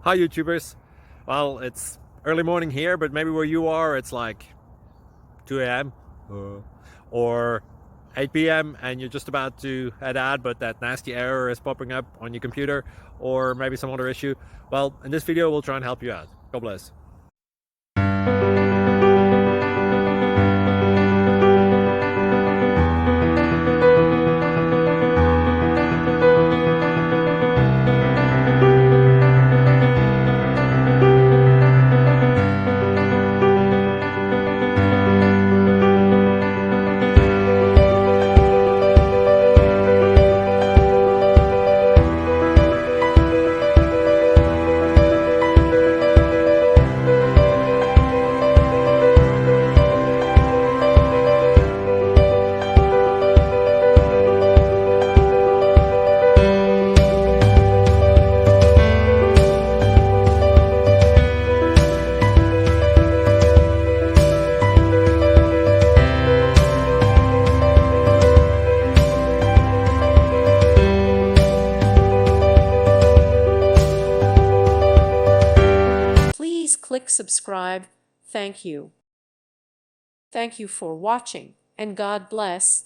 Hi YouTubers. Well, it's early morning here, but maybe where you are it's like 2 a.m. or 8 p.m. and you're just about to head out, but that nasty error is popping up on your computer, or maybe some other issue. Well, in this video we'll try and help you out. God bless. Please click subscribe. Thank you. Thank you for watching, and God bless.